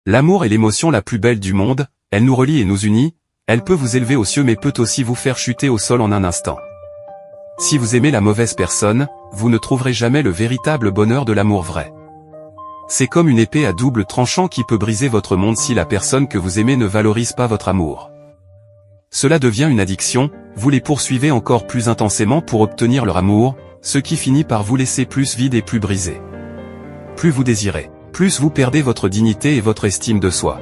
L'amour est l'émotion la plus belle du monde, elle nous relie et nous unit, elle peut vous élever aux cieux mais peut aussi vous faire chuter au sol en un instant. Si vous aimez la mauvaise personne, vous ne trouverez jamais le véritable bonheur de l'amour vrai. C'est comme une épée à double tranchant qui peut briser votre monde si la personne que vous aimez ne valorise pas votre amour. Cela devient une addiction, vous les poursuivez encore plus intensément pour obtenir leur amour, ce qui finit par vous laisser plus vide et plus brisé. Plus vous désirez, plus vous perdez votre dignité et votre estime de soi.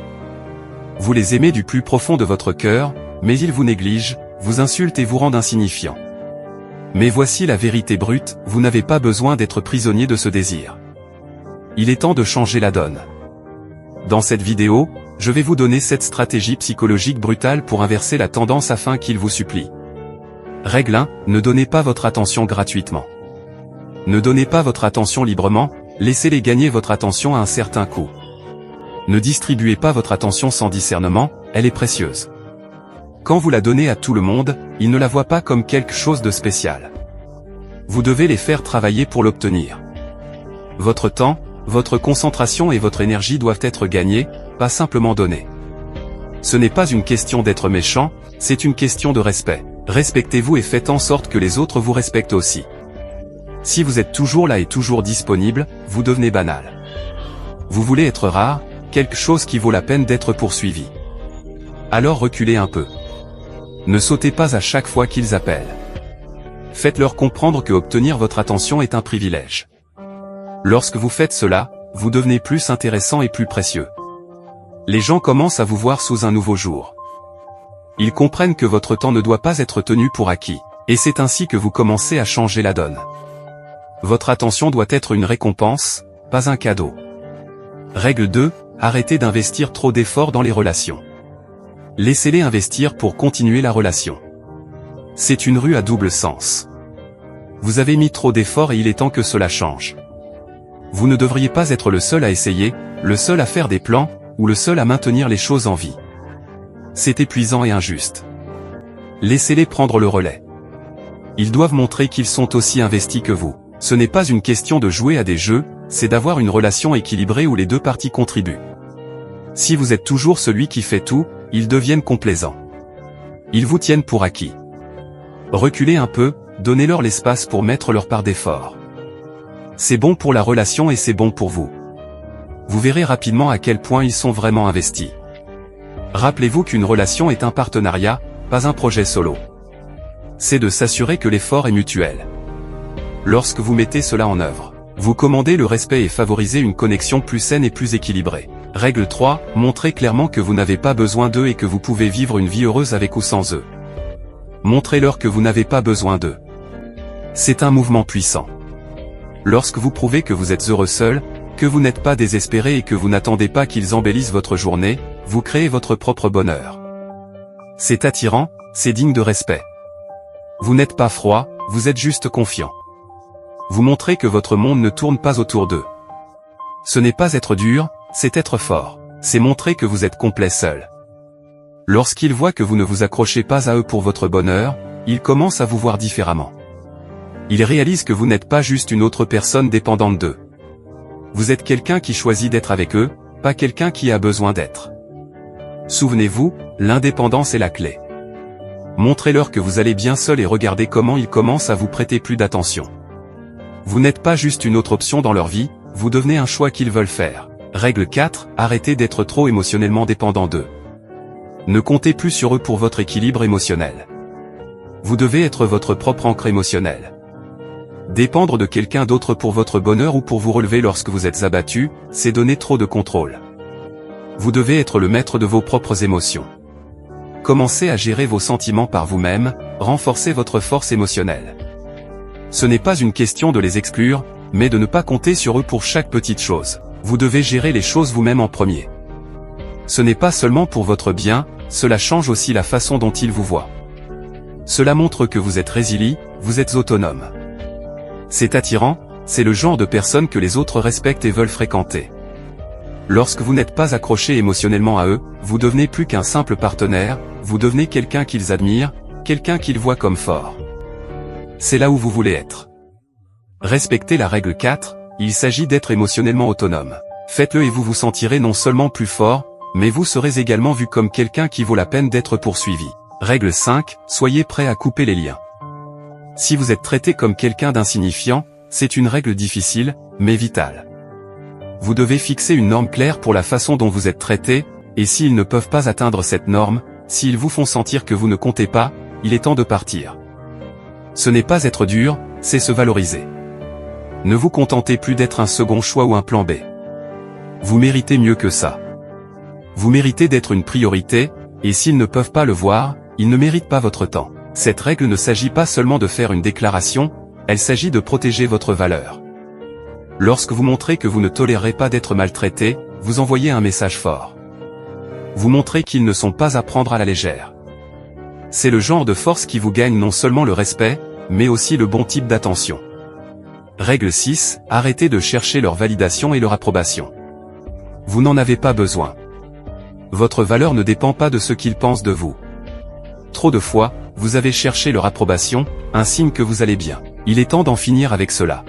Vous les aimez du plus profond de votre cœur, mais ils vous négligent, vous insultent et vous rendent insignifiant. Mais voici la vérité brute, vous n'avez pas besoin d'être prisonnier de ce désir. Il est temps de changer la donne. Dans cette vidéo, je vais vous donner 7 stratégies psychologiques brutales pour inverser la tendance afin qu'ils vous supplient. Règle 1, ne donnez pas votre attention gratuitement. Ne donnez pas votre attention librement, laissez-les gagner votre attention à un certain coût. Ne distribuez pas votre attention sans discernement, elle est précieuse. Quand vous la donnez à tout le monde, ils ne la voient pas comme quelque chose de spécial. Vous devez les faire travailler pour l'obtenir. Votre temps, votre concentration et votre énergie doivent être gagnés, pas simplement donnés. Ce n'est pas une question d'être méchant, c'est une question de respect. Respectez-vous et faites en sorte que les autres vous respectent aussi. Si vous êtes toujours là et toujours disponible, vous devenez banal. Vous voulez être rare, quelque chose qui vaut la peine d'être poursuivi. Alors reculez un peu. Ne sautez pas à chaque fois qu'ils appellent. Faites-leur comprendre que obtenir votre attention est un privilège. Lorsque vous faites cela, vous devenez plus intéressant et plus précieux. Les gens commencent à vous voir sous un nouveau jour. Ils comprennent que votre temps ne doit pas être tenu pour acquis, et c'est ainsi que vous commencez à changer la donne. Votre attention doit être une récompense, pas un cadeau. Règle 2, arrêtez d'investir trop d'efforts dans les relations. Laissez-les investir pour continuer la relation. C'est une rue à double sens. Vous avez mis trop d'efforts et il est temps que cela change. Vous ne devriez pas être le seul à essayer, le seul à faire des plans, ou le seul à maintenir les choses en vie. C'est épuisant et injuste. Laissez-les prendre le relais. Ils doivent montrer qu'ils sont aussi investis que vous. Ce n'est pas une question de jouer à des jeux, c'est d'avoir une relation équilibrée où les deux parties contribuent. Si vous êtes toujours celui qui fait tout, ils deviennent complaisants. Ils vous tiennent pour acquis. Reculez un peu, donnez-leur l'espace pour mettre leur part d'effort. C'est bon pour la relation et c'est bon pour vous. Vous verrez rapidement à quel point ils sont vraiment investis. Rappelez-vous qu'une relation est un partenariat, pas un projet solo. C'est de s'assurer que l'effort est mutuel. Lorsque vous mettez cela en œuvre, vous commandez le respect et favorisez une connexion plus saine et plus équilibrée. Règle 3, montrez clairement que vous n'avez pas besoin d'eux et que vous pouvez vivre une vie heureuse avec ou sans eux. Montrez-leur que vous n'avez pas besoin d'eux. C'est un mouvement puissant. Lorsque vous prouvez que vous êtes heureux seul, que vous n'êtes pas désespéré et que vous n'attendez pas qu'ils embellissent votre journée, vous créez votre propre bonheur. C'est attirant, c'est digne de respect. Vous n'êtes pas froid, vous êtes juste confiant. Vous montrez que votre monde ne tourne pas autour d'eux. Ce n'est pas être dur, c'est être fort. C'est montrer que vous êtes complet seul. Lorsqu'ils voient que vous ne vous accrochez pas à eux pour votre bonheur, ils commencent à vous voir différemment. Ils réalisent que vous n'êtes pas juste une autre personne dépendante d'eux. Vous êtes quelqu'un qui choisit d'être avec eux, pas quelqu'un qui a besoin d'être. Souvenez-vous, l'indépendance est la clé. Montrez-leur que vous allez bien seul et regardez comment ils commencent à vous prêter plus d'attention. Vous n'êtes pas juste une autre option dans leur vie, vous devenez un choix qu'ils veulent faire. Règle 4, arrêtez d'être trop émotionnellement dépendant d'eux. Ne comptez plus sur eux pour votre équilibre émotionnel. Vous devez être votre propre ancre émotionnelle. Dépendre de quelqu'un d'autre pour votre bonheur ou pour vous relever lorsque vous êtes abattu, c'est donner trop de contrôle. Vous devez être le maître de vos propres émotions. Commencez à gérer vos sentiments par vous-même, renforcez votre force émotionnelle. Ce n'est pas une question de les exclure, mais de ne pas compter sur eux pour chaque petite chose. Vous devez gérer les choses vous-même en premier. Ce n'est pas seulement pour votre bien, cela change aussi la façon dont ils vous voient. Cela montre que vous êtes résilient, vous êtes autonome. C'est attirant, c'est le genre de personne que les autres respectent et veulent fréquenter. Lorsque vous n'êtes pas accroché émotionnellement à eux, vous devenez plus qu'un simple partenaire, vous devenez quelqu'un qu'ils admirent, quelqu'un qu'ils voient comme fort. C'est là où vous voulez être. Respectez la règle 4, il s'agit d'être émotionnellement autonome. Faites-le et vous vous sentirez non seulement plus fort, mais vous serez également vu comme quelqu'un qui vaut la peine d'être poursuivi. Règle 5, soyez prêt à couper les liens. Si vous êtes traité comme quelqu'un d'insignifiant, c'est une règle difficile, mais vitale. Vous devez fixer une norme claire pour la façon dont vous êtes traité, et s'ils ne peuvent pas atteindre cette norme, s'ils vous font sentir que vous ne comptez pas, il est temps de partir. Ce n'est pas être dur, c'est se valoriser. Ne vous contentez plus d'être un second choix ou un plan B. Vous méritez mieux que ça. Vous méritez d'être une priorité, et s'ils ne peuvent pas le voir, ils ne méritent pas votre temps. Cette règle ne s'agit pas seulement de faire une déclaration, elle s'agit de protéger votre valeur. Lorsque vous montrez que vous ne tolérez pas d'être maltraité, vous envoyez un message fort. Vous montrez qu'ils ne sont pas à prendre à la légère. C'est le genre de force qui vous gagne non seulement le respect, mais aussi le bon type d'attention. Règle 6, arrêtez de chercher leur validation et leur approbation. Vous n'en avez pas besoin. Votre valeur ne dépend pas de ce qu'ils pensent de vous. Trop de fois, vous avez cherché leur approbation, un signe que vous allez bien. Il est temps d'en finir avec cela.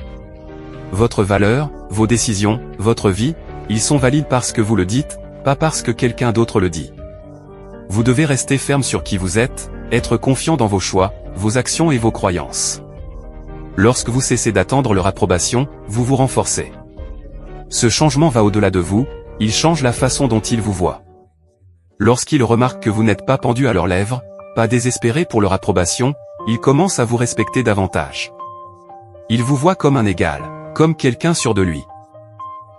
Votre valeur, vos décisions, votre vie, ils sont valides parce que vous le dites, pas parce que quelqu'un d'autre le dit. Vous devez rester ferme sur qui vous êtes, être confiant dans vos choix, vos actions et vos croyances. Lorsque vous cessez d'attendre leur approbation, vous vous renforcez. Ce changement va au-delà de vous, il change la façon dont ils vous voient. Lorsqu'ils remarquent que vous n'êtes pas pendu à leurs lèvres, pas désespéré pour leur approbation, ils commencent à vous respecter davantage. Ils vous voient comme un égal, comme quelqu'un sûr de lui.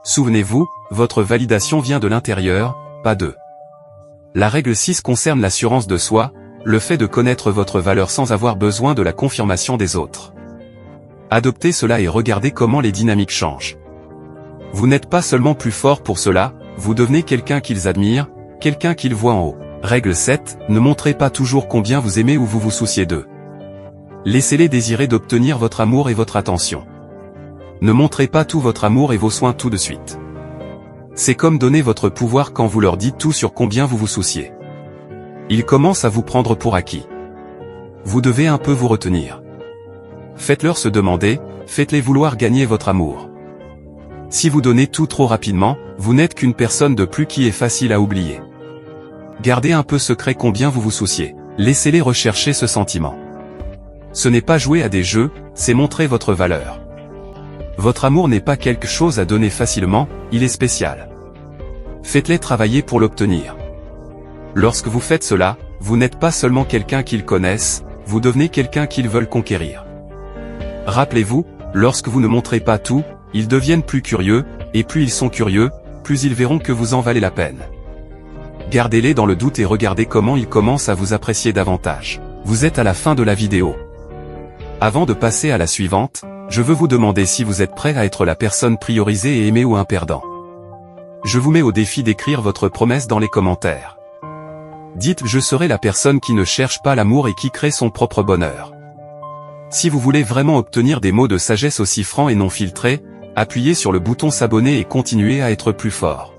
Souvenez-vous, votre validation vient de l'intérieur, pas d'eux. La règle 6 concerne l'assurance de soi, le fait de connaître votre valeur sans avoir besoin de la confirmation des autres. Adoptez cela et regardez comment les dynamiques changent. Vous n'êtes pas seulement plus fort pour cela, vous devenez quelqu'un qu'ils admirent, quelqu'un qu'ils voient en haut. Règle 7, ne montrez pas toujours combien vous aimez ou vous vous souciez d'eux. Laissez-les désirer d'obtenir votre amour et votre attention. Ne montrez pas tout votre amour et vos soins tout de suite. C'est comme donner votre pouvoir quand vous leur dites tout sur combien vous vous souciez. Ils commencent à vous prendre pour acquis. Vous devez un peu vous retenir. Faites-leur se demander, faites-les vouloir gagner votre amour. Si vous donnez tout trop rapidement, vous n'êtes qu'une personne de plus qui est facile à oublier. Gardez un peu secret combien vous vous souciez. Laissez-les rechercher ce sentiment. Ce n'est pas jouer à des jeux, c'est montrer votre valeur. Votre amour n'est pas quelque chose à donner facilement, il est spécial. Faites-les travailler pour l'obtenir. Lorsque vous faites cela, vous n'êtes pas seulement quelqu'un qu'ils connaissent, vous devenez quelqu'un qu'ils veulent conquérir. Rappelez-vous, lorsque vous ne montrez pas tout, ils deviennent plus curieux, et plus ils sont curieux, plus ils verront que vous en valez la peine. Gardez-les dans le doute et regardez comment ils commencent à vous apprécier davantage. Vous êtes à la fin de la vidéo. Avant de passer à la suivante, je veux vous demander si vous êtes prêt à être la personne priorisée et aimée ou un perdant. Je vous mets au défi d'écrire votre promesse dans les commentaires. Dites « Je serai la personne qui ne cherche pas l'amour et qui crée son propre bonheur ». Si vous voulez vraiment obtenir des mots de sagesse aussi francs et non filtrés, appuyez sur le bouton s'abonner et continuez à être plus fort.